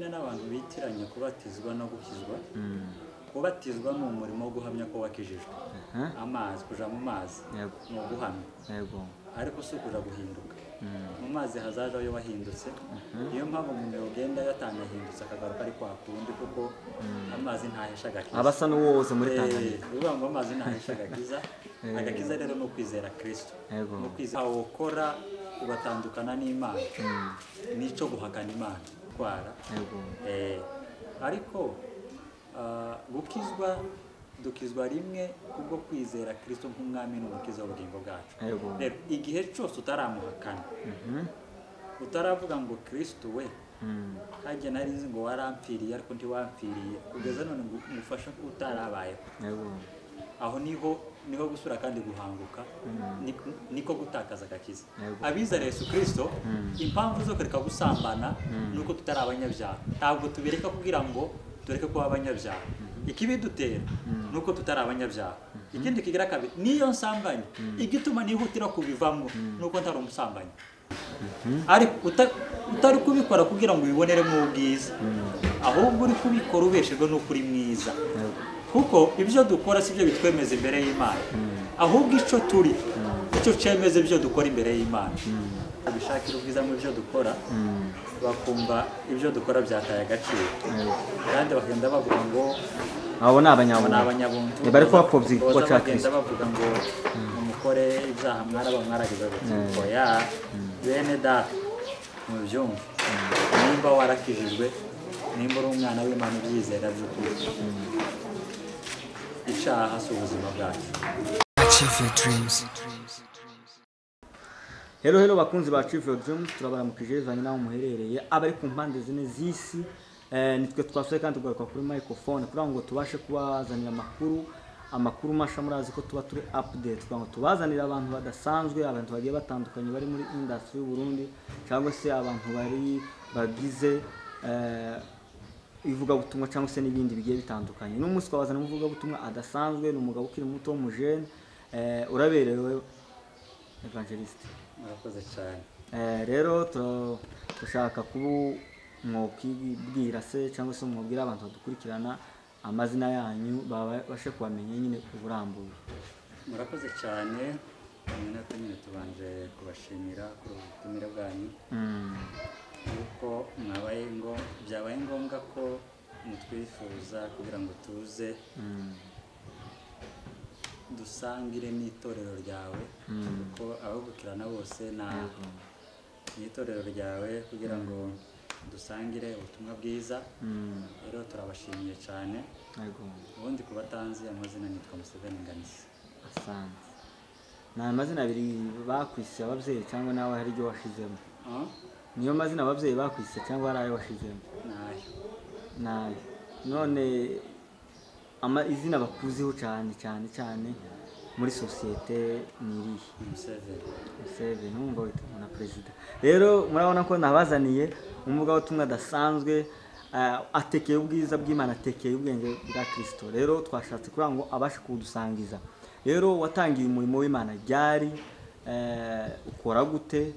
nyine n'abantu bitiranya kubatizwa no gukizwa. Kubatizwa ni umurimo wo guhamya ko wakijijwe. Amazi, kuja mu mazi ni uguhamya. Ariko si ukuja guhinduka. Mu mazi hazaje ayo wahindutse. Iyo mpamvu umuntu yogenda yatanahindutse akagaruka ari kwa kundi kuko amazi ntahesha agakiza. Abasa n'uwoze muri Tanzania. Uvuga ngo amazi ntahesha agakiza. Agakiza rero no kwizera Kristo. No kwizera ukora ugatandukana n'Imana. Nico guhakana Imana kwara. Ariko gukizwa dukizwa rimwe kubwo kwizera Kristo nk'umwami n'umukiza w'ubugingo bwacu. Rero igihe cyose utaramuhakana utaravuga ngo Kristo we kajye nari nzi ngo warampfiriye ariko ntiwampfiriye kugeza none ngufasha utarabaye. Aho niho gusura kandi guhanguka niko gutakaza agakiza. Abizera Yesu Kristo impamvu zo kureka gusambana nuko tutari abanyabyaha. Ntabwo tubereka kugira ngo tureke kuba abanyabyaha. Ikibidutera nuko tutari abanyabyaha. Ikindi kigira kabiri niyo nsambanye igituma nihutira kubivamo nuko ntari umusambanyi. Ariko utari kubikora kugira ngo ubibonere mu bwiza, ahubwo uri kubikora ubeshejwe n'ukuri mwiza. Kuko ibyo dukora sibyo bitwemeza imbere y'Imana, ahubwo icyo turi icyo cemeze ibyo dukora imbere y'Imana. Abishakira ubwiza mu byo dukora bakumva ibyo dukora byataye agaciro, kandi bagenda bavuga ngo abo ni abanyabuntu bari kubapfobya ko cyakise. Bavuga ngo umukore ibyaha mwaragize biti oya bene data mu byumva nimba warakijijwe, nimba uri umwana w'Imana ubyizera by'ukuri, icyaha si ubuzima bwacu. Achieve your dreams. Hello bakunzi ba Achieve your dreams, turabaramukije bivanye naho muherereye abari ku mpande zine z'isi. Nitwe twasuye kandi tugaruka kuri microphone kugira ngo tubashe kubazanira amakuru masha. Murazi ko tuba turi update kugira ngo tubazanira abantu badasanzwe, abantu bagiye batandukanye bari muri industry y'u Burundi cyangwa se abantu bari bagize ivuga butumwa cyangwa se n'ibindi bigiye bitandukanye. N'umunsi twabazana umuvuga butumwa adasanzwe, n'umugabo ukiri muto w'umujene uraberewe evangeliste. Murakoze cyane. Rero dushaka kubu mwokibwira se cyangwa se mwobwira abantu badukurikirana amazina yanyu babashe kubamenya nyine uburambuye. Murakoze cyane. Nyine tubanje kubashimira ku butumire bwanyu. Kuko byabaye ngombwa ko mutwifuza kugira ngo tuze dusangire n'itorero ryawe, kuko abagukirana bose n'itorero ryawe kugira ngo dusangire ubutumwa bwiza. Rero turabashimiye cyane. Ubundi kubatanzi amazina nitwa Museveni Nganisi. Asante. Na amazina abiri bakwise ababyeyi cyangwa nawe hari ryo washizemo? Niyo mazina ababyeyi bakwise cyangwa ari ayo washizemo? Nayo. None izina bakuziho cyane muri societe ni Museveni numva na president. Rero murabona ko nabazaniye umugabo tumwe adasanzwe, atekeye ubwiza bw'Imana, atekeye ubwenge bwa Kristo. Rero twashatse kugira ngo abashe kudusangiza. Rero watangiye umurimo w'Imana ryari, ukora gute,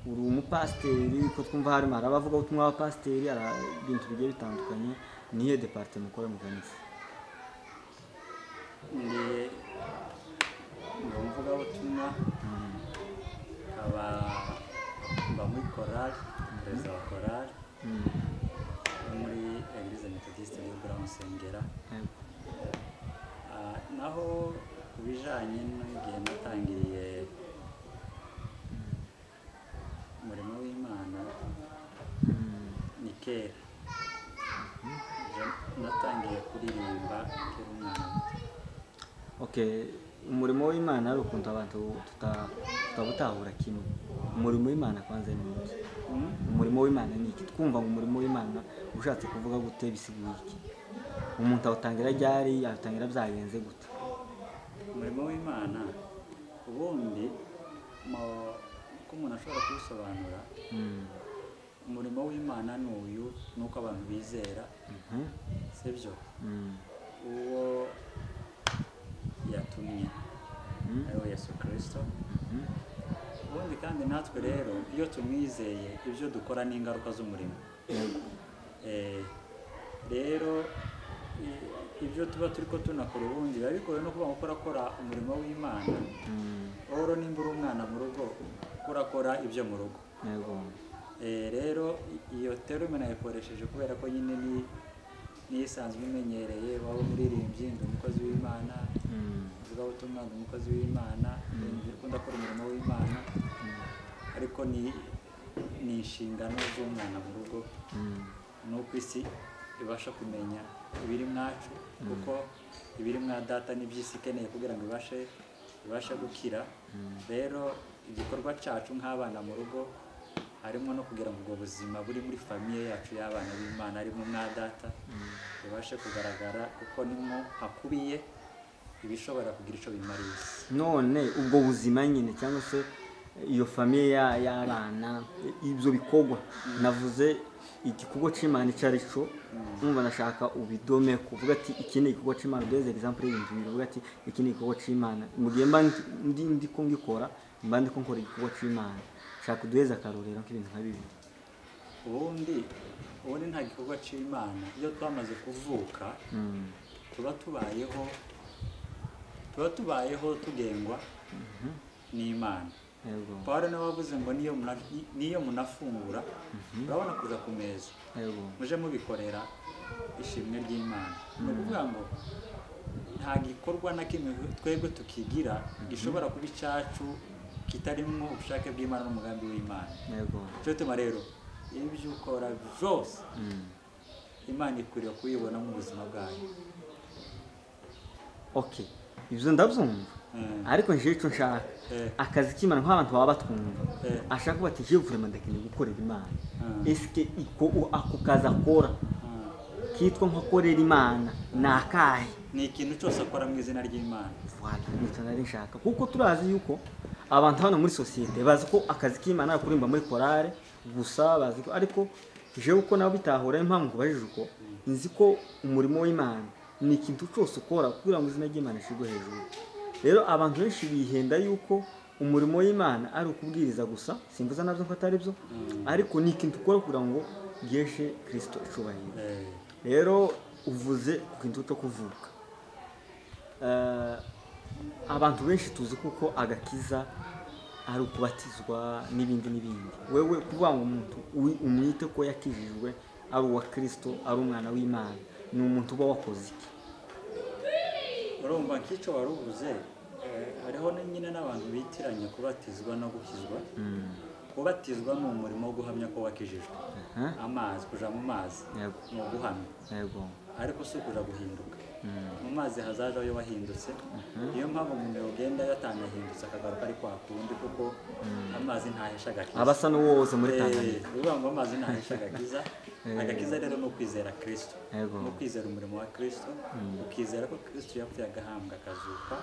uri umupasteri ko twumva harimo arabavuga ubutumwa wa pasteri ibintu bigiye bitandukanye, niyo departement mukora mu kanisa? Ndi mvuga ubutumwa aba muri korali, perezida wa korali muri Eglise Methodiste de Buramusengera. Naho kubijanye n'igihe natangiriye umurimo w'Imana ni kera. Natangiye kuririmba kera umwana muto. Okay, umurimo w'Imana ari ukuntu abantu tutabutahura kimwe. Umurimo w'Imana kwanza ni iki? Umurimo w'Imana ni iki? Twumva ngo umurimo w'Imana ushatse kuvuga gute, bisiguye iki? Umuntu awutangira ryari, atangira byagenze gute? Umurimo w'Imana ubundi ko umuntu ashobora kubisobanura. Umurimo w'Imana ni uyu, nuko abantu bizera sibyo uwo yatumye ariwe Yesu Kristo. Ubundi kandi natwe rero iyo tumwizeye ibyo dukora n'ingaruka z'umurimo. ibyo tuba turi ko tunakora ubundi biba bigoye no kuba urakora umurimo w'Imana oro nimba uri umwana mu rugo urakora ibyo mu rugo. Rero iyo terume nayikoresheje kubera ko nyine ni isanzwe imenyereye, waba umuririmbyi ndi umukozi w'Imana, uvuga ubutumwa ndi umukozi w'Imana, ukunda gukora umurimo w'Imana, ariko ni inshingano z'umwana mu rugo nuko isi ibasha kumenya ibiri mwacu, kuko ibiri mwa data n'iby'isi ikeneye kugira ngo ibashe gukira. Rero igikorwa cyacu nk'abana mu rugo harimo no kugira ngo ubwo buzima buri muri famiye yacu y'abana b'Imana harimo mwa data bibashe kugaragara, kuko nimo hakubiye ibishobora kugira icyo bimariye. None ubwo buzima nyine cyangwa se iyo famiye y'abana, ibyo bikorwa navuze igikorwa cy'Imana icyo ari cyo, numva nashaka ubidome kuvuga ati iki ni igikorwa cy'Imana, des exemple y'ibintu bibiri uvuga ati iki ni igikorwa cy'Imana, mu gihe mba ndi ko ngikora mba ndi ko nkora igikorwa cy'Imana, shaka uduheza akarorero nk'ibintu nka bibiri. ubundi nta gikorwa cy'Imana iyo twamaze kuvuka tuba tubayeho tugengwa n'Imana. Pawulo nawe wavuze ngo niyo munafungura urabona kuza ku meza muje mubikorera ishimwe ry'Imana. Ni ukuvuga ngo nta gikorwa na kimwe twebwe tukigira gishobora kuba icyacu kitarimo ubushake bw'Imana n'umugambi w'Imana. Cyo tuma rero ibyo ukora byose Imana ikwiriye kuyibona mu buzima bwayo. Okay, ibyo ndabyumva, ariko nje icyo nshaka akazi k'Imana nk'abantu baba batwumva ashaka bati je vraiment ndakeneye gukorera Imana. Eske ako kazi akora kitwa nkakorera Imana nakahe? Ni ikintu cyose akora mu izina ry'Imana. Voilà, nicyo nari nshaka, kuko turazi yuko abantu hano muri societe bazi ko akazi k'Imana ari kurimba muri korale gusa, bazi ko, ariko je uko nabo bitahora impamvu bajije uko nzi ko umurimo w'Imana ni ikintu cyose ukora kugira ngo izina ry'Imana shigwe hejuru. Rero abantu benshi bihenda yuko umurimo w'Imana ari ukubwiriza gusa, simvuza nabyo ko atari byo, ariko ni ikintu ukora kugira ngo geshe Kristo icubahiro. Rero uvuze ku kintu cyo kuvuka, abantu benshi tuzi kuko agakiza ari ukubatizwa n'ibindi n'ibindi. Wewe kuvuga ngo umuntu umwite ko yakijijwe ari uwa Kristo, ari umwana w'Imana, ni umuntu uba wakoze iki? Urumva nk'icyo warubuze, hariho nyine n'abantu bitiranya kubatizwa no gukizwa. Kubatizwa ni umurimo wo guhamya ko wakijijwe, amazi, kuja mu mazi ni uguhamya, ariko si ukuja guhinduka. Mu mazi hazaje ayo wahindutse, niyo mpamvu umuntu yogenda yatanahindutse akagaruka ari kwa kundi, kuko amazi ntahesha agakiza. Abasa n'uwoze muri Tanzania. Uvuga ngo amazi ntahesha agakiza. Agakiza rero ni ukwizera Kristo, ni ukwizera umurimo wa Kristo, ukizera ko Kristo yapfuye agahambwa akazuka,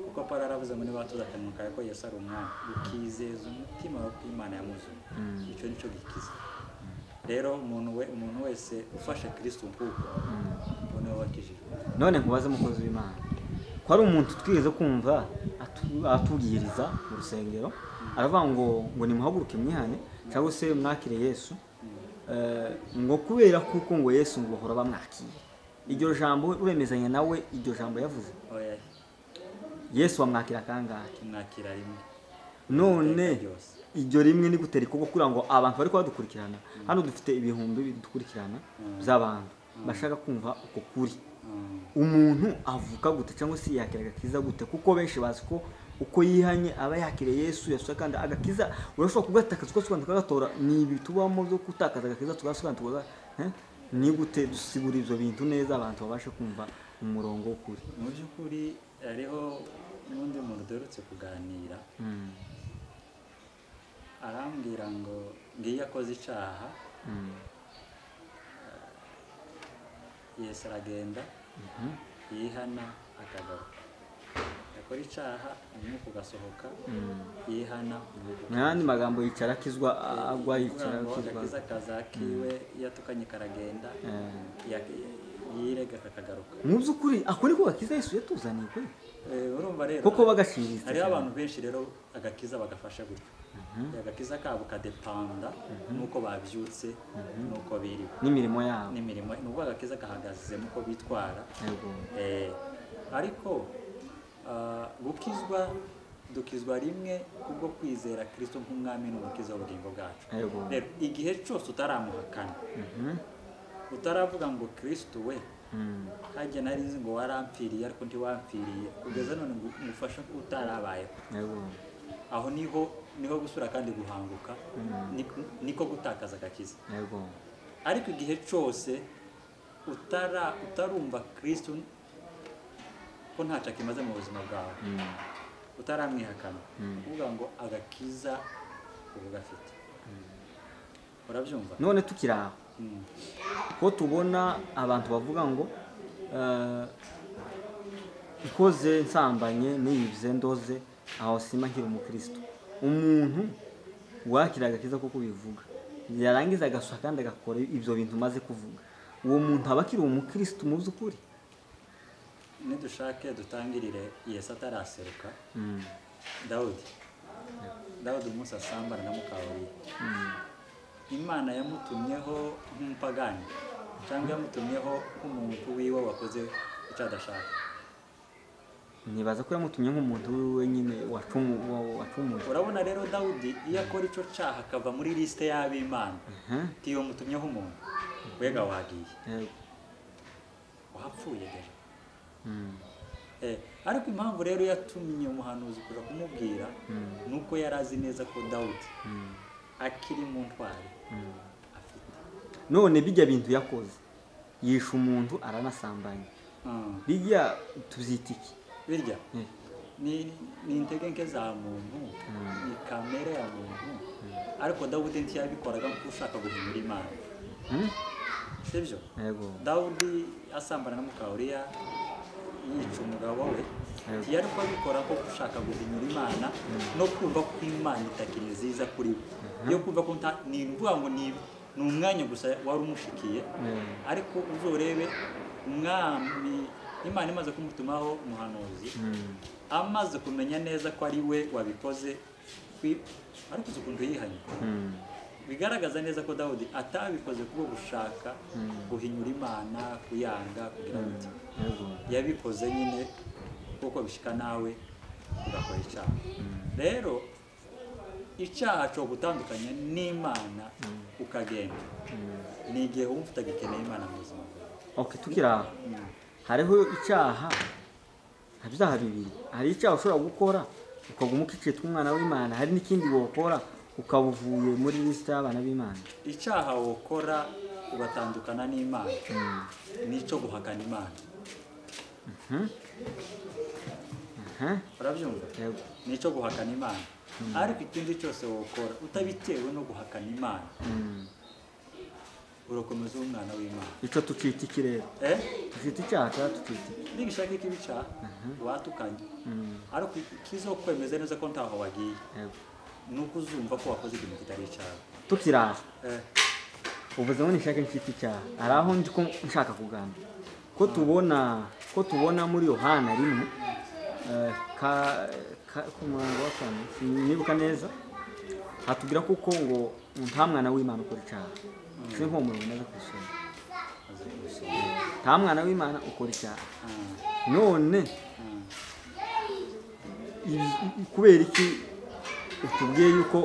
kuko Pawulo aravuze ngo niba tuzatemuka ko Yesu ari umwami, ukizeza umutima wo Imana yamuzumye, icyo nicyo gikiza. Rero umuntu wese ufashe Kristo kuko niwe wakijijwe. None nkubaze umukozi w'Imana, ko ari umuntu twigeze kumva atubwiriza mu rusengero aravuga ngo nimuhaguruke mwihane cyangwa se mwakire Yesu, ngo kubera kuko ngo Yesu ngo bahora bamwakira. Iryo jambo uremezanya nawe iryo jambo yavuze? Oya, Yesu amwakira kangahe? Mwakira rimwe. None iryo rimwe ni gutera ikogo kugira ngo abantu bari kwadukurikirana hano dufite ibihumbi bidukurikirana by'abantu bashaka kumva uko kuri. Umuntu avuka gute cyangwa se yakira agakiza gute? Kuko benshi bazi ko uko yihanye aba yakire Yesu kandi agakiza urashobora kugatakaza uko tukagatora. Ni ibitubamo byo kutakaza agakiza tugasubira ni gute dusigura ibyo bintu neza abantu babashe kumva umurongo w'ukuri? Mu by'ukuri hariho n'undi muntu duherutse kuganira, arambwira ngo ngiye akoze icyaha, Yesu aragenda yihana akagaruka, yakora icyaha umwuka ugasohoka, yihana n'andi magambo yicara akizwa, agwa yicara akizwa, akaza kiwe yatukanye karagenda, yirega akagaruka. Mu by'ukuri ako niko gakiza Yesu yatuzaniye kwe. Urumva rero koko bagashiriza. Hariho abantu benshi rero agakiza bagafasha gutyo. agakiza kabo kadepanda nuko babyutse nuko biriwe n'imirimo yabo nuko agakiza gahagaze nuko bitwara ariko dukizwa rimwe kubwo kwizera Kristo nk'umwami n'umukiza w'ubugingo bwacu. Rero igihe cyose utaramuhakana utaravuga ngo Kristo we kajya nari nzi ngo warampfiriye ariko ntiwampfiriye kugeza none ngufasha utarabaye, aho niho gusura kandi guhanguka, niko gutakaza agakiza. Ariko igihe cyose utarumva Kristo ko ntacyo akimaze mu buzima bwawe, utaramwihakana uvuga ngo agakiza ubu gafite, urabyumva? None tukiri aho ko tubona abantu bavuga ngo ikoze nsambanye niyibye ndoze aho sima nkiri umukristo. Umuntu wakira agakiza kuko bivuga yarangiza agasuka kandi agakora ibyo bintu maze kuvuga, uwo muntu aba akiri umukristo mu by'ukuri? Nidushake dutangirire Yesu ataraseruka, Dawudi umunsi asambana na Mukawuriya, Imana yamutumyeho nk'umupagani cyangwa yamutumyeho nk'umuntu wiwe wakoze icyo adashaka? Nibaza ko yamutumye nk'umuntu wiwe nyine wacumuye. Urabona rero Dawudi iyo akora icyo cyaha akava muri lisite y'ab'Imana, tiyo mutumyeho umuntu wega wagiye wapfuye deje. Ariko impamvu rero yatumye umuhanuzi kuja kumubwira nuko yari azi neza ko Dawudi akiri mu ntwari afite. None bijya bintu yakoze, yisha umuntu aranasambanya, bijya tubyita iki? Birya ni integenke za muntu, ni kamere ya muntu, ariko Dawudi ntiyabikoraga kuko ushaka guhindura Imana. Sibyo? Dawudi asambana na Mukawuriya yica umugabo we, yari kubikora ko ushaka guhindura Imana no kumva ko Imana itakiri nziza kuri we, yo kumva ko ni mvuga ngo ni umwanya gusa wari umushikiye. Ariko uzorebe umwami Imana imaze kumutumaho umuhanuzi, amaze kumenya neza ko ari we wabikoze, ariko ukuntu yihanye bigaragaza neza ko Dawudi atabikoze kubwo gushaka guhinyura Imana, kuyanga, kugira ati yabikoze nyine kuko bishika nawe ugakora icyaha. Rero icyaha cyo gutandukanya n'Imana ukagenda ni igihe wumva utagikeneye Imana mu buzima bwawe. Tukira hariho icyaha, ibyaha bibiri. Hari icyaha ushobora gukora ukaguma ukicitwa umwana w'Imana, hari n'ikindi wokora ukabuvuye muri lisite y'abana b'Imana. Icyaha wokora ugatandukana n'Imana nicyo guhakana Imana. Urabyumva? Nicyo guhakana Imana. Ariko ikindi cyose wokora utabitewe no guhakana Imana, urakomeza umwana w'Imana. Icyo tukita iki rero? Tukita icyaha cyangwa tukita iki? Nigishaka iki bicaha watukanye, ariko kizokwemeza neza ko ntaho wagiye, nuko uzumva ko wakoze ikintu kitari icyaha. Tukira uvuze ngo nishaka nkita icyaha, ari aho ndi ko nshaka kugana ko tubona muri Yohana 1 ku murongo wa 5 nibuka neza, hatubwira kuko ngo nta mwana w'Imana ukora icyaha. Si nko mu rumaze kusoma, nta mwana w'Imana ukora icyaha. None kubera iki utubwiye yuko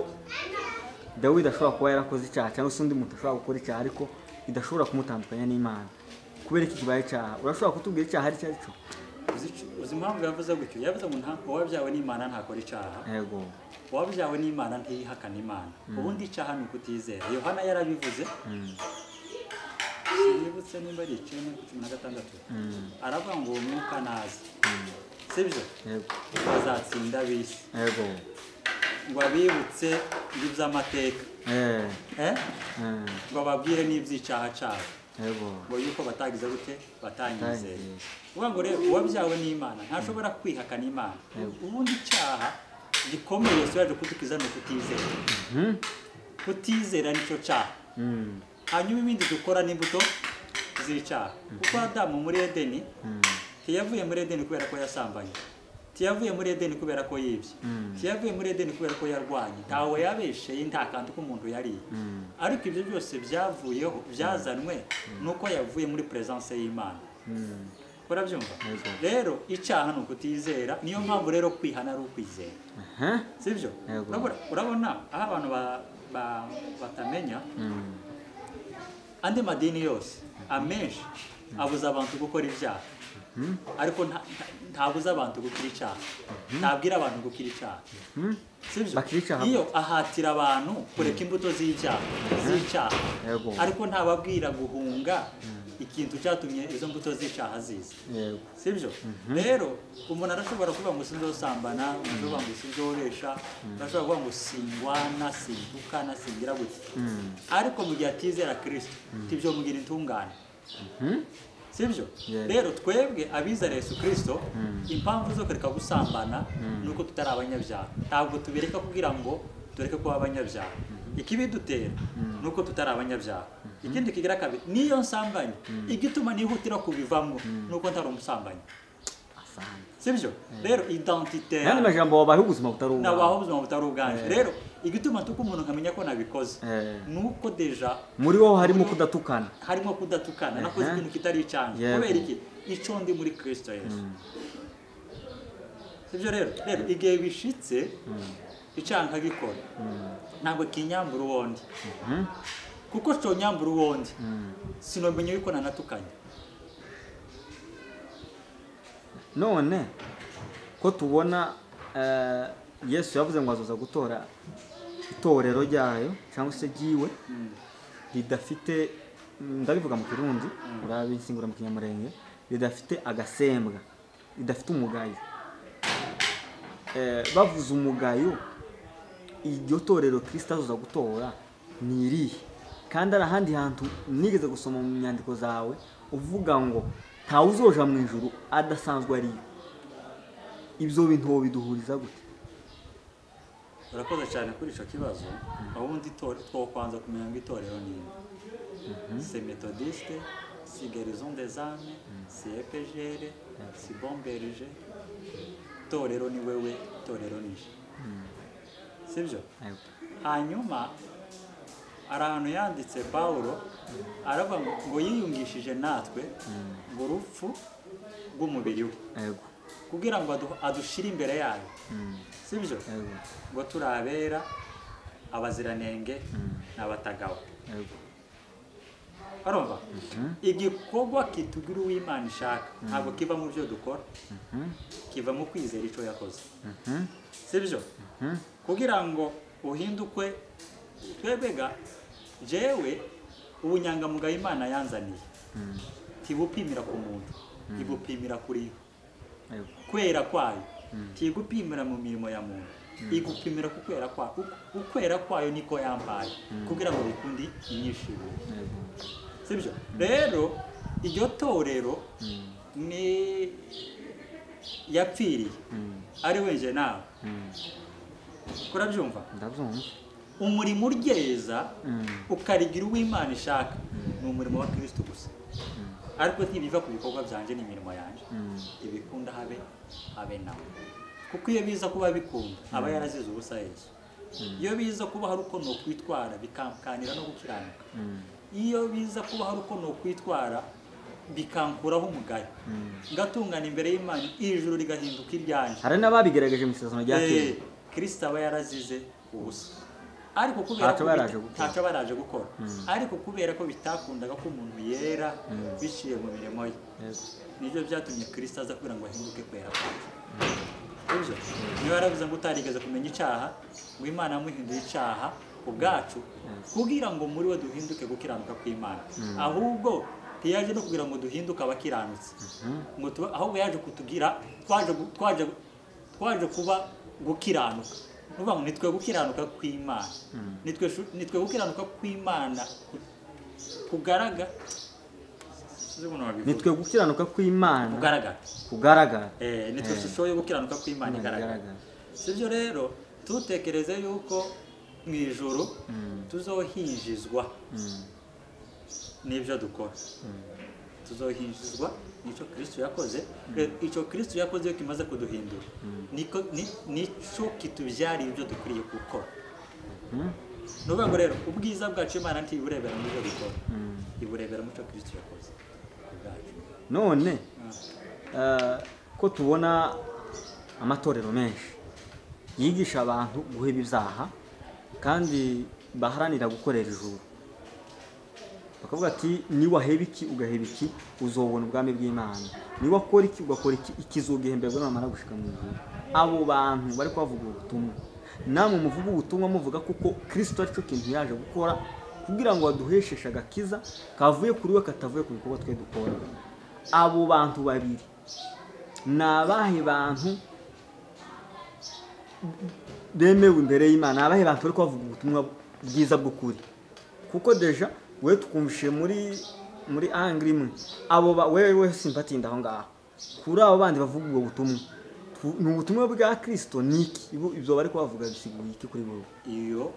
Dawidi ashobora kuba yarakoze icyaha cyangwa se undi muntu ashobora gukora icyaha ariko idashobora kumutandukanya n'Imana? Kubera iki kibaye icyaha? Urashobora kutubwira icyaha ari cyo? Uzi impamvu yavuze gutyo? Yavuze ngo uwabyawe n'Imana ntakora icyaha. Uwabyawe n'Imana ntiyihakana Imana. Ubundi icyaha ni ukutizera. Yohana yarabivuze, nibutse nimba ari 10:16, aravuga ngo uwo mwuka naza, sibyo, bazatsinda ab'isi, ngo abibutse iby'amateka, ngo babwire n'iby'icyaha cyabo, ngo yuko batagize gute, batanyizeye. Uvuga ngo rero uwabyawe n'Imana ntashobora kwihakana Imana. Ubundi icyaha gikomeye Yesu yaje kudukiza no kutizera. Kutizera nicyo cyaha. Hanyuma ibindi dukora n'imbuto z'icyaha. Kuko Adamu muri Edeni ntiyavuye muri Edeni kubera ko yasambanye. tiyavuye muri Edeni kubera ko yibye, tiyavuye muri Edeni kubera ko yarwanye, ntawe yabesheye nta kantu k'umuntu yariye, ariko ibyo byose byavuyeho byazanwe nuko yavuye muri presence y'Imana. Urabyumva? Rero icyaha ni ukutizera, niyo mpamvu rero kwihana ari ukwizera. Sibyo? Urabona aho abantu batamenya andi madini yose amenshi abuza abantu gukora ibyaha, ariko ntabuza abantu gukira icyaha, ntabwira abantu gukira icyaha. Sibyo? Iyo ahatira abantu kureka imbuto z'icyaha, ariko ntababwira guhunga ikintu cyatumye izo mbuto z'icyaha ziza. Sibyo? Rero umuntu arashobora kuvuga ngo sinzosambana, aravuga ngo sinzoresha, arashobora kuvuga ngo singwana, sintukana, singira gutya, ariko mu gihe atizera Kristo tibyo mugira intungane. Sibyo? Rero twebwe abizera Yesu Kristo impamvu zo kureka gusambana nuko tutari abanyabyaha, ntabwo tubereka kugira ngo tureke kuba abanyabyaha. Ikibidutera nuko tutari abanyabyaha. Ikindi kigira kabiri, niyo nsambanye igituma nihutira kubivamo nuko ntari umusambanyi. Sibyo? Rero identité yani majambo wabaho ubuzima butarubwa, nabaho ubuzima butarubwanje. Rero igituma tuko umuntu nkamenya ko nabikoze nuko deja muri wowe harimo kudatukana, nakoze ikintu kitari icyanjye. Kubera iki? Ico ndi muri Kristo Yesu. Sibyo? Rero igihe bishitse icyanka gikora ntabwo kinyambura uwondi, kuko cyo nyambura uwondi sinomenye yuko nanatukanye. None ko tubona Yesu yavuze ngo azoza gutora itorero ryayo cyangwa se giwe ridafite, ndabivuga mu Kirundi urabisingura mu Kinyamurenge, ridafite agasembwa, ridafite umugayo. Bavuze umugayo, iryo torero Kristo azoza gutora ni irihe? Kandi ari ahandi hantu nigeze gusoma mu nyandiko zawe uvuga ngo ntawe uzoja mu ijuru adasanzwe ariyo. Ibyo bintu biduhuriza gute? Urakoze cyane kuri ico kibazo. Abundi two kwanza kumenya ngo itorero ni c'est méthodiste, c'est guérison des âmes, c'est EPGR, c'est bon berger. Torero ni wewe, torero ni je. Sibyo? Hanyuma ahantu yanditse Paulo aravuga ngo yiyungishije natwe ngo urupfu rw'umubiri we kugira ngo adushire imbere yayo. Sibyo? Ngo turabera abaziranenge n'abatagawa. Arumva? Igikorwa kitugira uw'Imana ishaka ntabwo kiva mu byo dukora, kiva mu kwizera ico yakoze. Sibyo? Kugira ngo uhindukwe, twebega jewe ubunyangamugayo Imana yanzaniye tibupimira ku muntu, igupimira kuri kwera kwayo, tigupimira mu mirimo ya muntu, igupimira ku kwera kwayo. Ukwera kwayo niko yampaye kugira ngo bikundi inyishimo. Sibyo? Rero iryo torero ni yapfiriye ari wenje nawe. Kurabyumva? Ndabyumva. Umurimo uryeza ukarigira uw'Imana ishaka ni umurimo wa Kristo gusa, ariko ntibiva ku bikorwa byanje n'imirimo yanje. Ibikunda habe nawe, kuko iyo biza kuba bikunda aba yarazize ubusa Yesu. Iyo biza kuba hari uko no kwitwara bikamkanira no gukiranuka, iyo biza kuba hari uko no kwitwara bikankuraho umugayo, ngatungana imbere y'Imana, ijuru rigahinduka iryanje. Hari n'ababigerageje mu isezerano rya kera. Kristo aba yarazize ubusa, ariko kubera ko ntacyo baraje gukora, ariko kubera ko bitakundaga ko umuntu yera biciye mu mirimo ye, nibyo byatumye Kristo aza kugira ngo ahinduke kwera kwacu. Sibyo? Niyo yaravuze ngo utarigeze kumenya icyaha, ngo Imana yamuhinduye icyaha ku bwacu kugira ngo muri we duhinduke gukiranuka kw'Imana. Ahubwo ntiyaje no kugira ngo duhinduke abakiranutsi, ngo ahubwo yaje kutugira twaje kuba gukiranuka. Nuvuga ngo nitwe gukiranuka kw'Imana, nitwe gukiranuka kw'Imana kugaragara. Nitwe gukiranuka kw'Imana kugaragara. Nitwe shusho yo gukiranuka kw'Imana igaragara. Sibyo? Rero tutekereze yuko mu ijuru tuzohinjizwa n'ibyo dukora. tuzohinjizwa nico Kristo yakoze. Ico Kristo yakoze yo kimaze kuduhindura nico kitubyari ibyo dukwiriye gukora. Nuvuga ngo rero ubwiza bwacu Imana ntiburebera mu byo dukora, iburebera mu cyo Kristo yakoze ubwacu. None ko tubona amatorero menshi yigisha abantu guheba ibyaha kandi baharanira gukorera ijuru, bakavuga ati niwaheba iki ugaheba iki uzobona ubwami bw'Imana, niwakora iki ugakora iki ikizogihemberwa n'amara gushika mu ijuru. Abo bantu bari kuvuga ubutumwa, namwe muvuga ubutumwa muvuga kuko Kristo ari cyo kintu yaje gukora kugira ngo aduhesheshe agakiza kavuye kuri we katavuye ku bikorwa twe dukora. Abo bantu babiri nabahe bantu bemewe imbere y'Imana, nabahe bantu bari kuvuga ubutumwa bwiza bw'ukuri, kuko deja we tukumvishe muri angli imwe abo wewe simpatinda aho ngaho kuri abo bandi bavuga ubwo butumwa. Ni ubutumwa bwa Kristo niki ibyo bari kubavuga bisiguye iki kuri wowe? Iyo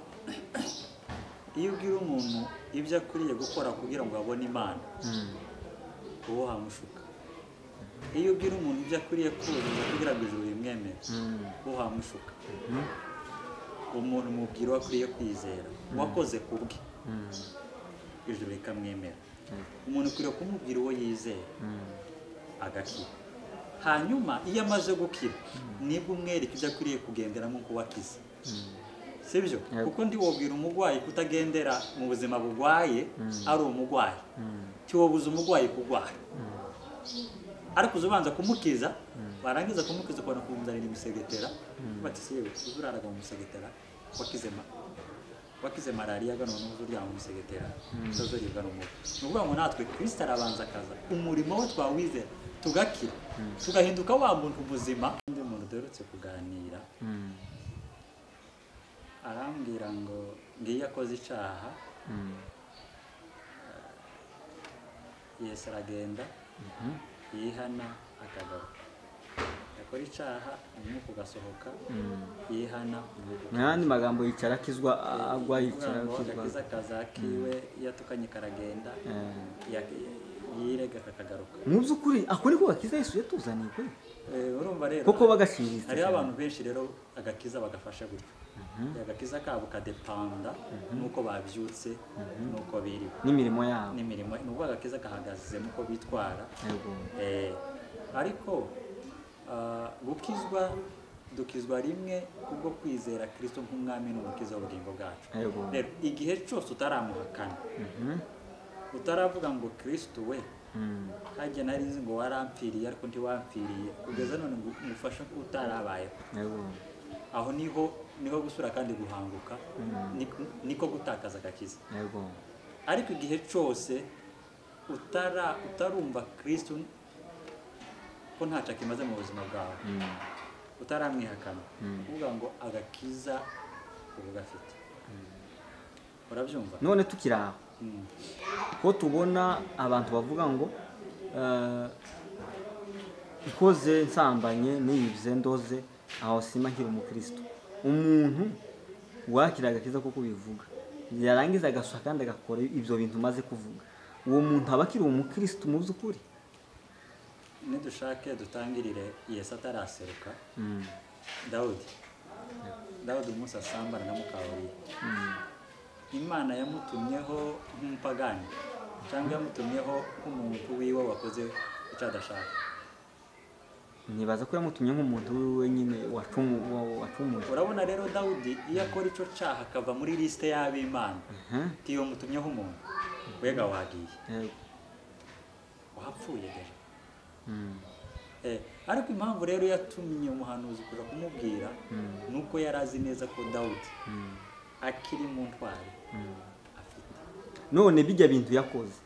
ubwira umuntu ibyo akwiriye gukora kugira ngo abone Imana uwo hamushuka. Iyo ubwira umuntu ibyo akwiriye kuzuza kugira ngo ijuru rimwemere uwo hamushuka. Umuntu mubwira akwiriye kwizera wakoze kubwe ijuru rikamwemera. Umuntu ukwiriye kumubwira uwo yizera agakira. Hanyuma iyo amaze gukira nibwo umwereka ibyo akwiriye kugenderamo ko wakize. Sibyo? Kuko ndi wobwira umugwayi kutagendera mu buzima bugwaye ari umugwayi. Tiwobuza umugwayi kugwara. Ariko uzubanza kumukiza, barangiza kumukiza kwa nakumuzanira imisegetera, bati siyewe uzuraraga mu musegetera wakize malaria gano n'uzurya mu musegetera tuzoribwa no mugo. Nuvuga ngo natwe Kristo arabanza akaza umurimo we twawizera tugakira tugahinduka wa muntu ubuzima. Ndi muntu derutse kuganira arambwira ngo ngiye akoze icaha Yesu aragenda yihana akagaruka, yakora icaha umwuka ugasohoka yihana n'andi magambo yicara akizwa agwa yicara akizwa kazakiwe yatukanye karagenda yirega kakagaruka. Mu by'ukuri akuri ko gakiza Yesu yatuzaniye kuri urumva rero koko bagashiriza. Hari abantu benshi rero agakiza bagafasha gutyo, agakiza kabo kadepanda nuko babyutse nuko biriwe n'imirimo yabo nuko agakiza gahagaze nuko bitwara. Ariko dukizwa rimwe kubwo kwizera Kristo nk'umwami n'umukiza w'ubugingo bwacu. Rero igihe cyose utaramuhakana utaravuga ngo Kristo we hajya narizi ngo warampfiriye ariko ntiwampfiriye kugeza none ngufasha ko utarabaye, aho niho gusura kandi guhanguka niko gutakaza agakiza. Ariko igihe cyose utarumva Kristo ko ntaca kimaze mu buzima bwawe utaramwihakana kuvuga ngo agakiza ubu gafite. Urabyumva? None tukiraho ko tubona abantu bavuga ngo ikoze nsambanye niyivye ndoze aho sima nkiri umukristo. Umuntu wakira agakiza kuko bivuga yarangiza agasuka kandi agakora ibyo bintu maze kuvuga, uwo muntu abakiri umukristo mu by'ukuri. Nidushake dutangirire Yesu ataraseruka Dawudi umunsi asambana na Mukawuriya, Imana yamutumyeho nk'umupagani cyangwa yamutumyeho nk'umuntu wiwe wakoze icyo adashaka. Nibaza ko yamutumye nk'umuntu wiwe nyine wacumuye. Urabona rero Dawudi iyo akora icyo cyaha akava muri liste y'ab'Imana tiyo mutumyeho umuntu wega wagiye wapfuye deje. Ariko impamvu rero yatumye umuhanuzi kuja kumubwira nuko yarazi neza ko Dawudi akiri mu ntwari afite. None bijya bintu yakoze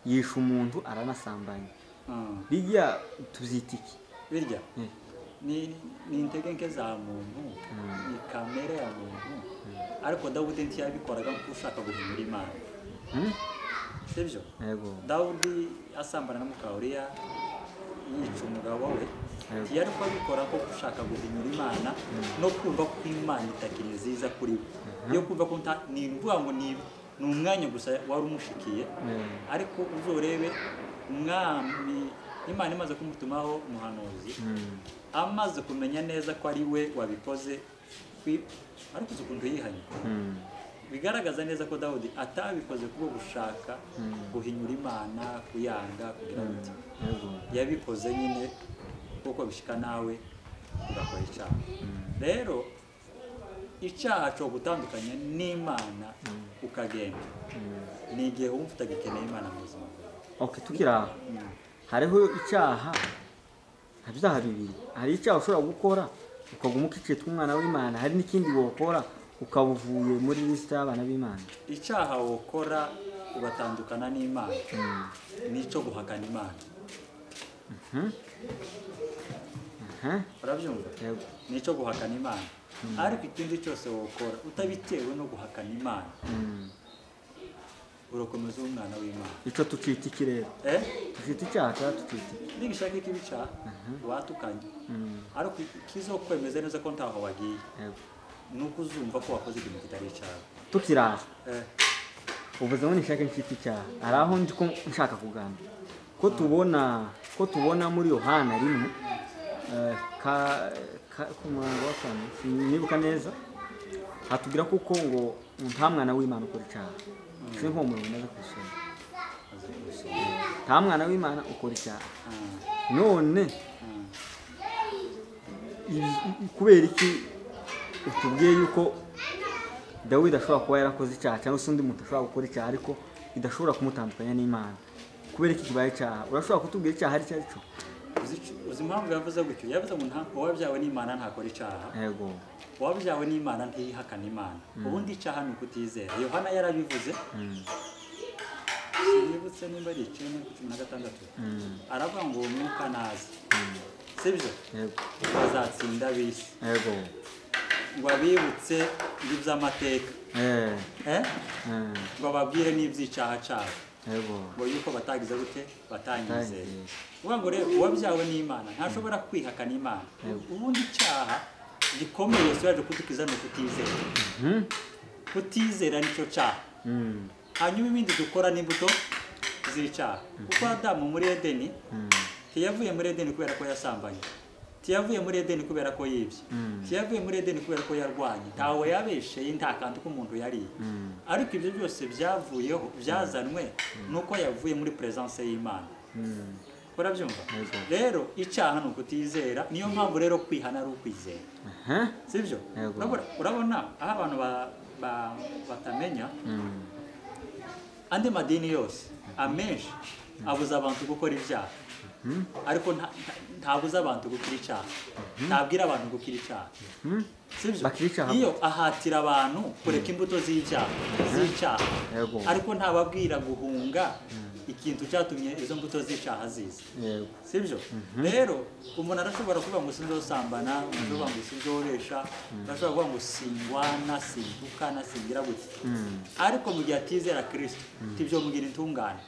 yisha umuntu aranasambanya, bijya tuvyitiki birya ni intege za muntu ni kamere ya muntu. Ariko Dawudi ntiyabikoraga kuko ushaka guhimura Imana. Sibyo? Dawudi asambana na Mukawuriya yica umugabo we yari kwabikora ko ushaka guhimura Imana no kumva ko Imana itakiri nziza kuri we, yo kumva ko ni mvuga ngo ni umwanya gusa wari umushikiye. Ariko uzorebe umwami Imana imaze kumutumaho umuhanuzi amaze kumenya neza ko ari we wabikoze ariko ukuntu yihanye bigaragaza neza ko Dawudi atabikoze kubwo gushaka guhinyura Imana kuyanga kugira ngo yabikoze nyine kuko bishika nawe ugakora icyaha. Rero icyaha cyo gutandukanya n'Imana ukagenda ni igihe wumva utagikeneye Imana mu buzima bwawe. Okay, tugira hariho icyaha bibiri. Hari icyaha ushobora gukora ukaguma ukicitwa umwana w'Imana, hari n'ikindi wokora ukabuvuye muri liste y'abana b'Imana. Icyaha wokora ugatandukana n'Imana nico guhakana Imana. Urabyumva? Nico guhakana Imana. Ariko ikindi cyose wokora utabitewe no guhakana Imana urakomeza umwana w'Imana. Ico tucita ikirere. Tucita icyaha tucita. Nigishaka ikibica watukanye. Ariko kizokwemeza neza ko ntaho wagiye. Nuko uzumva ko wakoze ikintu kitari icyaha. Tukira. Ubuzima nishaka nkita icyaha. Araho ndi ko nshaka kugana. Ko tubona muri Yohana rimwe ku murongo wa 5 nibuka neza hatubwira kuko ngo nta mwana w'Imana ukora icyaha. Nko mu murongo naza kusoma. Nta mwana w'Imana ukora icyaha. None kubera iki utubwiye yuko Dawidi ashobora kuba yarakoze icyaha cyangwa se undi muntu ashobora gukora icyaha ariko idashobora kumutandukanya n'Imana? Kubera iki kibaye icyaha? Urashobora kutubwira icyaha ari cyo? Uzi impamvu yavuze gutyo? Yavuze ngo uwabyawe n'Imana ntakora icyaha. Yego. Uwabyawe n'Imana ntiyihakana Imana. Ubundi icyaha ni ukutizera. Yohana yarabivuze. Nibutse nimba ari 10:16. Aravuga ngo umwuka nazi. Sibyo? Yego. Bazatsinda bisi. Yego. Ngo abibutse iby'amateka. Ngo babwire n'iby'icyaha cyabo. Yego. Ngo yuko batagize gute batanyizeye. Uvuga ngo rero uwabyawe n'Imana ntashobora kwihakana Imana. Ubundi icyaha gikomeye cyaje kutukiza no kutizera. Kutizera nicyo cyaha. Hanyuma ibindi dukora n'imbuto z'icyaha. Kuko Adamu muri Edeni ntiyavuye muri Edeni kubera ko yasambanye. Ntiyavuye muri Edeni kubera ko yibye. Ntiyavuye muri Edeni kubera ko yarwanye. Ntawe yabesheye nta kantu k'umuntu yari. Ariko ibyo byose byavuyeho byazanwe nuko yavuye muri presence y'Imana. Urabyumva? Rero icyaha ni ukutizera, niyo mpamvu rero kwihana ari ukwizera. Sibyo? Urabona aho abantu batamenya andi madini yose amenshi abuza abantu gukora ibyaha. Ariko ntabuza abantu gukira icyaha. Ntabwira abantu gukira icyaha. Sibyo? Iyo ahatira abantu kureka imbuto z'icyaha. Ariko ntababwira guhunga ikintu cyatumye izo mbuto z'icyaha ziza. Sibyo? Rero umuntu arashobora kuvuga ngo sinzosambana, umuntu ngo sinzobesha, arashobora kuvuga ngo singwana, sintukana, singira gute. Ariko mu gihe atizera Kristo tibyo mugira intungane.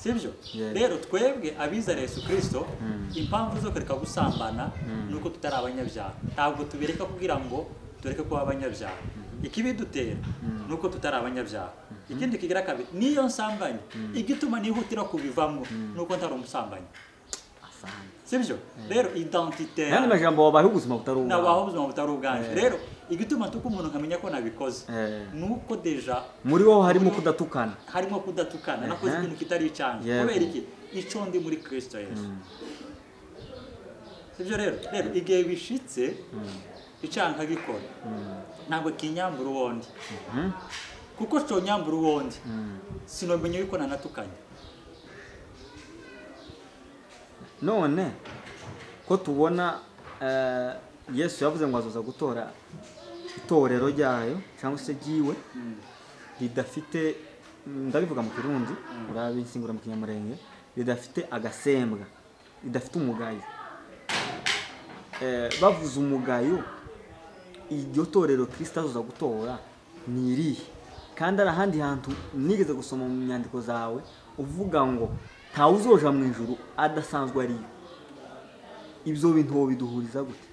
Sibyo? Rero twebwe abizera Yesu Kristo impamvu zo kureka gusambana nuko tutari abanyabyaha. Ntabwo tubereka kugira ngo tureke kuba abanyabyaha. Ikibidutera nuko tutari abanyabyaha. Ikindi kigira kabiri niyo nsambanye igituma nihutira kubivamo nuko ntari umusambanyi. Sibyo? Rero identité yani majambo wabaho ubuzima butari ubwanjye. Nabaho ubuzima butari ubwanjye. Rero igituma tuko umuntu nkamenya ko nabikoze nuko deja muri wo harimo kudatukana. Harimo kudatukana nakoze ikintu kitari icyanjye. Kubera iki? Ico ndi muri Kristo Yesu. Sibyo rero igihe bishitse icyanka gikora ntabwo kinyambura uwondi. Kuko cyo nyambura uwondi sinomenye yuko nanatukanye. None ko tubona Yesu yavuze ngo azoza gutora itorero ryayo cyangwa se giwe ridafite, ndabivuga mu Kirundi urabisingura mu Kinyamurenge, ridafite agasembwa, ridafite umugayo. Bavuze umugayo, iryo torero Kristo azoza gutora ni irihe? Kandi ari ahandi hantu nigeze gusoma mu nyandiko zawe uvuga ngo ntawe uzoja mu ijuru adasanzwe ari. Ibyo bintu biduhuriza gute?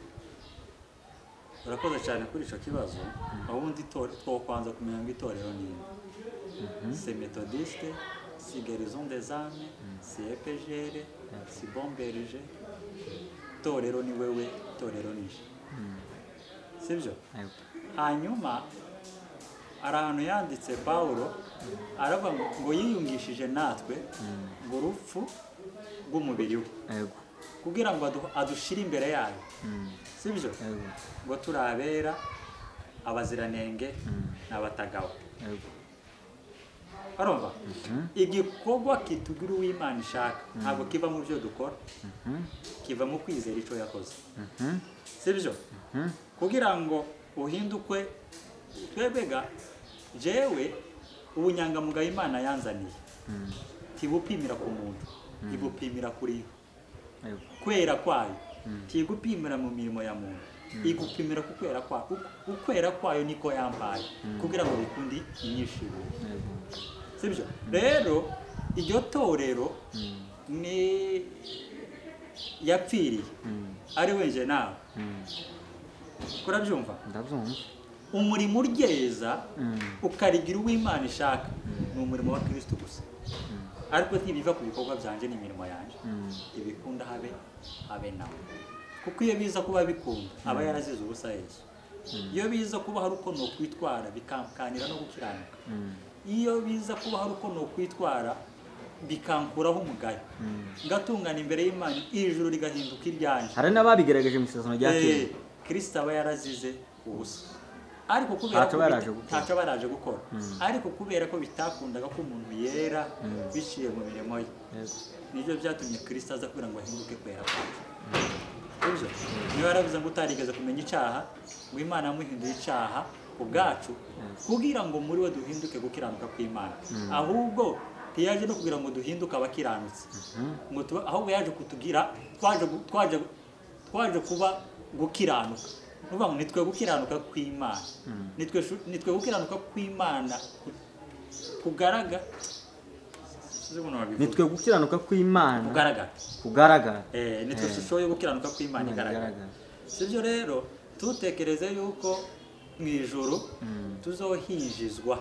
Urakoze cyane kuri ico kibazo. Abundi two kwanza kumenya ngo itorero ni c'est méthodiste, si guérison des âmes, si EPGR, si bon berger, torero ni wewe, torero nije. Sibyo? Hanyuma ari ahantu yanditse Pawulo aravuga ngo yiyungishije natwe ngo urupfu rw'umubiri we kugira ngo adushire imbere yayo. Sibyo? Ngo turabera abaziranenge n'abatagawa. Arumva? Igikorwa kitugira uw'Imana ishaka ntabwo kiva mu byo dukora, kiva mu kwizera icyo yakoze. Sibyo? Kugira ngo uhindukwe twebega jewe ubunyangamugayo Imana yanzaniye tibupimira ku muntu, ibupimira kuri kwera kwayo, tigupimira mu mirimo ya muntu, igupimira ku kwera kwayo. Ukwera kwayo niko yampaye kugira ngo bikundi inyishimo. Sibyo? Rero iryo torero ni yapfiriye ari wenje nawe. Kurabyumva? Ndabyumva. Umurimo uryeza ukarigira uw'Imana ishaka ni umurimo wa Kristo gusa. Ariko ntibiva ku bikorwa byanje n'imirimo yanje, ibikunda habe nawe. Kuko iyo biza kuba bikunda aba yarazize ubusa Yesu. Iyo biza kuba hari uko no kwitwara bikamkanira no gukiranuka. Iyo biza kuba hari uko no kwitwara bikankuraho umugayo, ngatungana imbere y'Imana, ijuru rigahinduka iryanje. Hari n'ababigerageje mu isezerano rya kera. Kristo aba yarazize ubusa. Ariko kubera ko ntacyo baraje gukora, ariko kubera ko bitakundaga ko umuntu yera biciye mu mirimo ye, nibyo byatumye Kristo aza kugira ngo ahinduke kwera kwacu. Ibyo niba yaravuze ngo utarigeze kumenya icyaha, ngo Imana yamuhinduye icyaha ku bwacu kugira ngo muri we duhinduke gukiranuka kw'Imana. Ahubwo ntiyaje no kugira ngo duhinduke abakiranutse, ngo ahubwo yaje kutugira twaje kuba gukiranuka. Nuvuga ngo nitwe gukiranuka kw'Imana, nitwe gukiranuka kw'Imana kugaragara. Nitwe gukiranuka kw'Imana kugaragara. Nitwe dushoboye gukiranuka kw'Imana igaragara. Sibyo? Rero tutekereze yuko mu ijuru tuzohinjizwa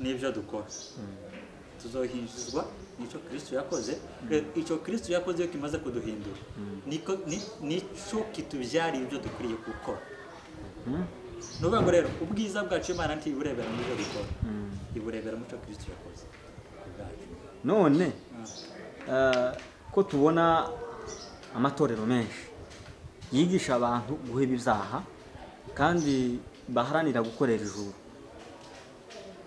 n'ibyo dukora, tuzohinjizwa nico Kristo yakoze. Ico Kristo yakoze yo kimaze kuduhindura nico kitubyari ibyo dukwiriye gukora. Nuvuga ngo rero ubwiza bwacu Imana ntiburebera mu byo dukora, iburebera mu cyo Kristo yakoze. None ko tubona amatorero menshi yigisha abantu guheba ibyaha kandi baharanira gukorera ijuru,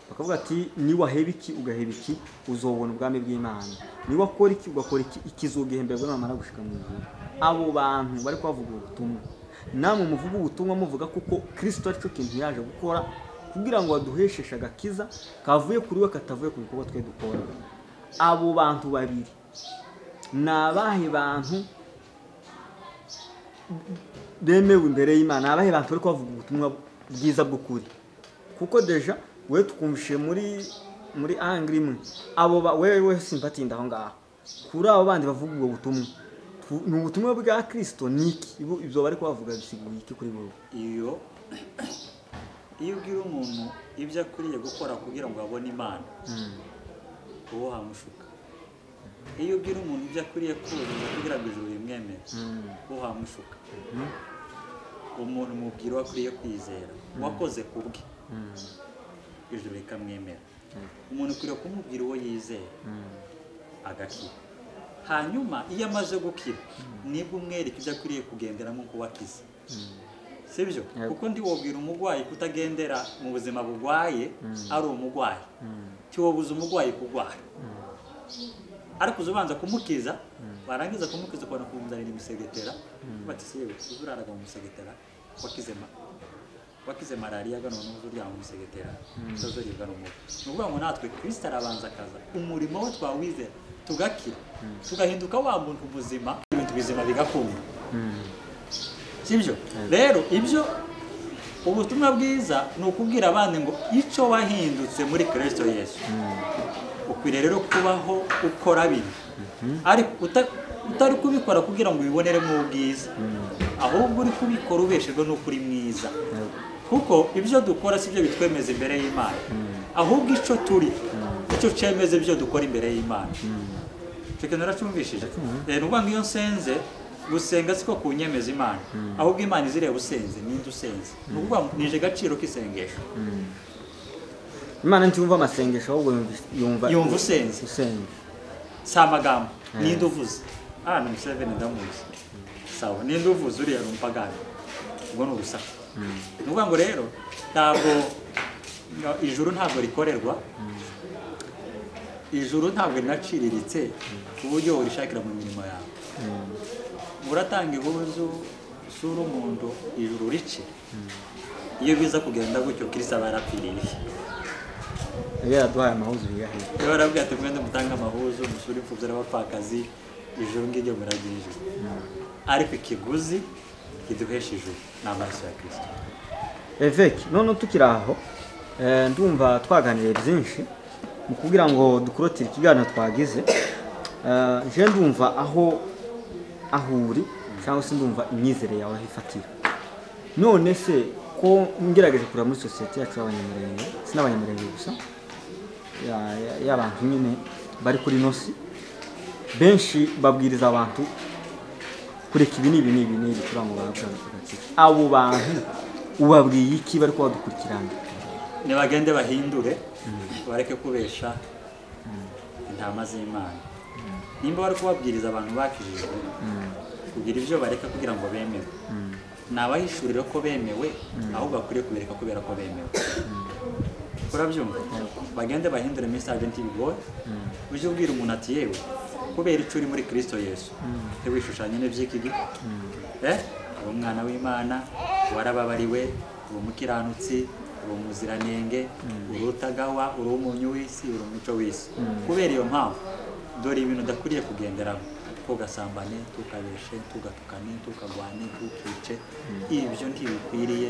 bakavuga ati niwaheba iki ugaheba iki uzobona ubwami bw'Imana, niwakora iki ugakora iki ikizogihemberwa namara gushika mu ijuru. Abo bantu bari kwavuga ubutumwa, namwe muvuga ubutumwa muvuga kuko Kristo arico kintu yaje gukora kugira ngo aduhesheshe agakiza kavuye kuri we katavuye ku bikorwa twe dukora. Abo bantu babiri nabahe bantu bemewe imbere y'Imana, abahe bantu bari kwavuga ubutumwa bwiza bw'ukuri? Kuko deja we tukumvishe muri angri imwe, abo wewe simpatinda aho ngaho. Kuri abo bandi bavuga ubwo butumwa, ni ubutumwa bwa Kristo niki? Ibyo bari kubavuga bisiguye iki kuri wowe? Iyo ubwira umuntu ibyo akwiriye gukora kugira ngo abone Imana, uwo hamushuka. Iyo ubwira umuntu ibyo akwiriye kuzuza kugira ngo ijuru rimwemere, uwo hamushuka. Umuntu mubwira uwo akwiriye kwizera, wakoze kubwe, ijuru rikamwemera. Umuntu ukwiriye kumubwira uwo yizera agakira. Hanyuma iyo amaze gukira nibwo umwereka ibyo akwiriye kugenderamo ko wakize. Sibyo? Kuko ndi wobwira umugwayi kutagendera mu buzima bugwaye ari umugwayi, cyobuza umugwayi kugwara. Ariko uzubanza kumukiza, barangiza kumukiza kwa nakumuzanira imisegetera, bati sewe uzuraraga mu musegetera wakize malaria gano n'uzurya mu musegetera tuzoribwa n'umubu. Nuvuga ngo natwe Kristo arabanza akaza umurimo we twawizera tugakira, tugahinduka wa muntu ubuzima, ibintu bizima bigakunda. Sibyo? Rero ibyo ubutumwa bwiza ni ukubwira abandi ngo icyo wahindutse muri Kristo Yesu. Ukwiriye rero kubaho ukora bino, ariko utari kubikora kugira ngo ubiboneremo ubwiza, ahubwo uri kubikora ubeshejwe n'ukuri mwiza. Kuko ibyo dukora sibyo bitwemeza imbere y'Imana, ahubwo icyo turi icyo cemeze ibyo dukora imbere y'Imana. Icyo kintu naracyumvishije. Rero uvuga ngo iyo nsenze gusenga siko kunyemeza Imana, ahubwo Imana izireba usenze ninde usenze. Nukuvuga nije gaciro k'isengesho. Imana ntiwumva amasengesho ahubwo yumva usenze. Si amagambo ninde uvuze. Ni Museveni ndamuzi. Sawa ninde uvuze uriya rumpagani. Ubwo ni urusaku. Nukuvuga ngo rero ntabwo ijuru ntabwo rikorerwa, ijuru ntabwo rinaciriritse ku buryo urishakira mu mirimo yawe. Uratanga ihuzu sura umuntu ijuru rice, iyo biza kugenda gutyo Kristo aba yarapfiriye. Yaraduhaye amahuzu bigahe. Barabwira ati mwende mutanga amahuzu musura imfubyi n'abapfakazi, ijuru ngiryo muragira ijuru. Ariko ikiguzi kiduhesha ijuru ni amaraso ya Kristo. Eveki none tukiri aho ndumva twaganiriye byinshi mu kugira ngo dukurotire ikiganiro twagize. Je ndumva aho uri cyangwa se ndumva imyizere yawe ifatira. None se ko ngerageje kureba muri societe yacu y'abanyamurenge, sinabanyamurenge gusa, y'abantu nyine bari kuri nosi, benshi babwiriza abantu kureka ibi n'ibi kugira ngo bahabwe. Abo bantu ubabwiye iki bari kuba dukurikirana? Nibagende bahindure, bareke kubesha intama z'Imana. Nimba bari kubabwiriza abantu bakijijwe kugira ibyo bareka kugira ngo bemewe, nabahishurira ko bemewe ahubwo bakwiriye kubereka kubera ko bemewe. Urabyumva? Bagende bahindure message ntibigoye. Uje ubwira umuntu ati yewe kubera icyo uri muri Kristo Yesu wishushanye n'iby'iki gihe, uri umwana w'Imana, warababariwe, uri umukiranutsi, uri umuziranenge, uri utagawa, uri umunyu w'isi, uri umuco w'isi. Kubera iyo mpamvu dore ibintu udakwiriye kugenderamo: tugasambane, tukabeshe, tugatukane, tukagwane, tukice. Ibyo ntibikwiriye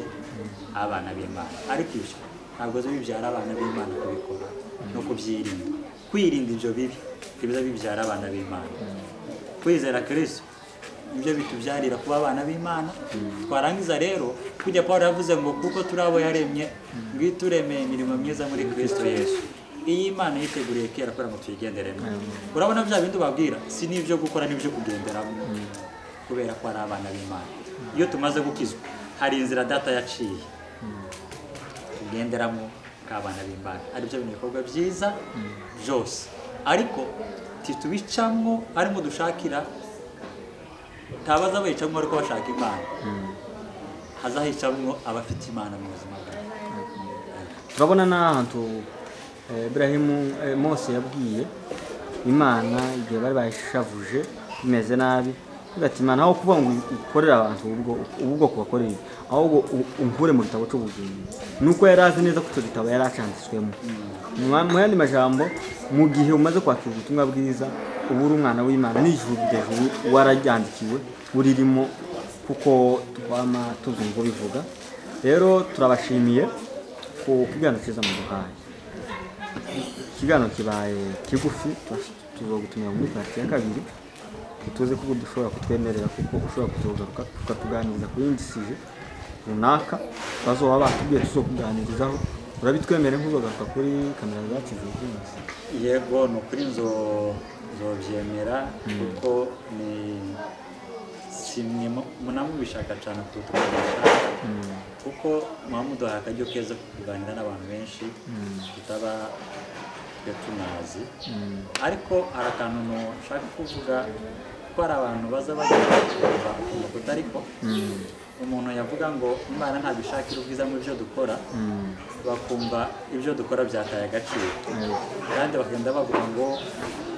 abana b'Imana. Ariko ibyo ntabwo zo bibyara abana b'Imana kubikora no kubyirinda. Kwirinda ibyo bibi biza bibyara abana b'Imana. Kwizera Kristo ibyo bitubyarira kuba abana b'Imana. Twarangiza rero kujya Paulo yavuze ngo kuko turi abo yaremye ngwituremeye imirimo myiza muri Kristo Yesu. Iyi Imana yiteguriye kera kugira ngo tuyigenderemo. Urabona bya bindi babwira si n'ibyo gukora n'ibyo kugenderamo, kubera ko ari abana b'Imana. Iyo tumaze gukizwa hari inzira data yaciye tugenderamo k'abana b'Imana. Ari byo bintu bikorwa byiza byose, ariko titubicamo arimo dushakira. Tabaza bayicamo ariko bashaka Imana, hazahicamo abafite Imana mu buzima bwabo. Turabona n'ahantu Ibrahimu Mose yabwiye Imana igihe bari bayishavuje bimeze nabi, ati Imana aho kuvuga ngo ukorera abantu ubwo kubakorera, ahubwo unkure mu gitabo cy'ubugingo. Nuko yari azi neza ko icyo gitabo yari acanditswemo. Mu yandi majambo, mu gihe umaze kwakira ubutumwa bwiza, ubu uri umwana w'Imana n'ijuru ry'ejuru warajyandikiwe uririmo, kuko twama tuzi ngo bivuga. Rero turabashimiye ku kiganiro cyiza muduhaye. Ikiganiro kibaye kigufi, tuzogutumira muri parti ya kabiri, tuze ko dushobora kutwemerera kuko ushobora kuzogaruka tukatuganiriza ku yindi sije runaka bazoba batubwiye tuzokuganirizaho. Urabitwemere nk'uzogaruka kuri kamera zacu z'umunsi? Yego no kuri nzobyemera kuko ni simwe munamubishaka cyane kutuganisha, kuko muhamuduhaye akaryo keza kuganira n'abantu benshi tutaba tunazi. Ariko hari akantu nshaka kuvuga ko hari abantu baza bagenda kumva ariko umuntu yavuga ngo Imana ntabishakira ubwiza mu byo dukora, bakumva ibyo dukora byataye agaciro, kandi bakagenda bavuga ngo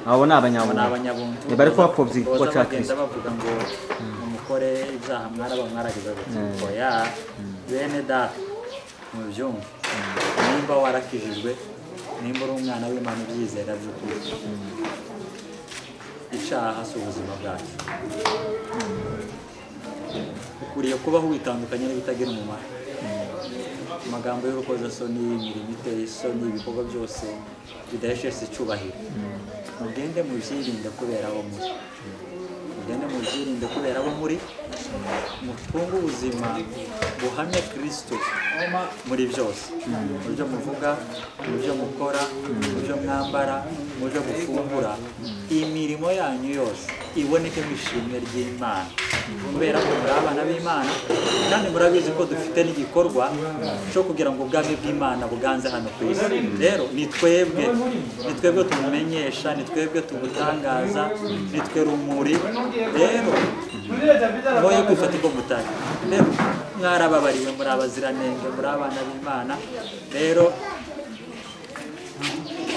abo ni abanyabuntu bari kubapfobya ko cyakiriza, bavuga ngo umukore ibyaha mwarageze gutiko ya bene data mu byumva. Nimba warakijijwe, nimba uri umwana w'Imana ubyizera by'ukuri, icyaha si ubuzima bwacu. Ukwiriye kubaho witandukanye n'ibitagira umumaro. Amagambo y'urukozasoni, imirimo iteye isoni, ibikorwa byose bidahesheje icyubahiro. Mugende mubyirinde kubera aho muri. mugende mubyirinde kubera abo muri mutunga ubuzima buhamya Kristo muri byose, mu byo muvuga, mu byo mukora, mu byo mwambara, mu byo mufungura, imirimo yanyu yose ibonekemo ishimwe ry'Imana, kubera ko muri abana b'Imana kandi murabizi ko dufite n'igikorwa cyo kugira ngo ubwami bw'Imana buganze hano ku isi. Rero ni twebwe tumumenyesha, ni twebwe tumutangaza, ni twe rumuri. Rero mwoye kwifata uko mutari, rero mwarababariwe, muri abaziranenge, muri abana b'Imana. Rero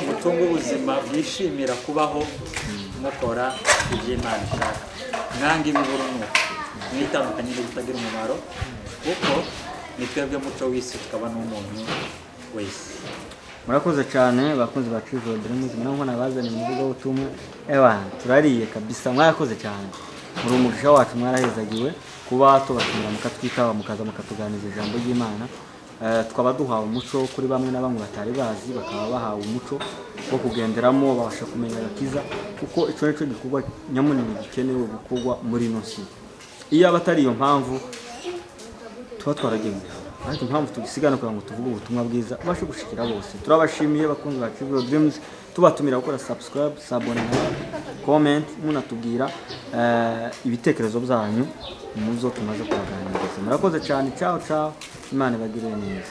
mutunga ubuzima bwishimira kubaho mukora iby'Imana ishaka, mwanga ibiburunuka, mwitandukanye n'ibitagira umumaro, kuko ni twebwe muco w'isi tukaba n'umuntu wese. Murakoze cyane bakunzi ba Children Dreams, mwana nabazanye mu bigo ubutumwa turariye kabisa, mwarakoze cyane, muri umugisha wacu mwarahezagiwe kuba tubatumira mukatwitaba mukaza mukatuganiza ijambo ry'Imana. Twaba duhawe umuco kuri bamwe na bamwe batari bazi, bakaba bahawe umuco wo kugenderamo, babasha kumenya agakiza, kuko icyo nicyo gikorwa nyamunini gikenewe gukorwa muri ino si. Iyo abatari iyo mpamvu tuba twaragenwe, ariko impamvu tugisigana kugira ngo tuvuge ubutumwa bwiza bashe gushikira bose. Turabashimiye bakunzi ba Children Dreams, tubatumira gukora subscribe, sabone, comment, munatubwira ibitekerezo byanyu muzo tumaze kubaganiriza. Murakoze cyane, ciao ciao, Imana ibagirire neza.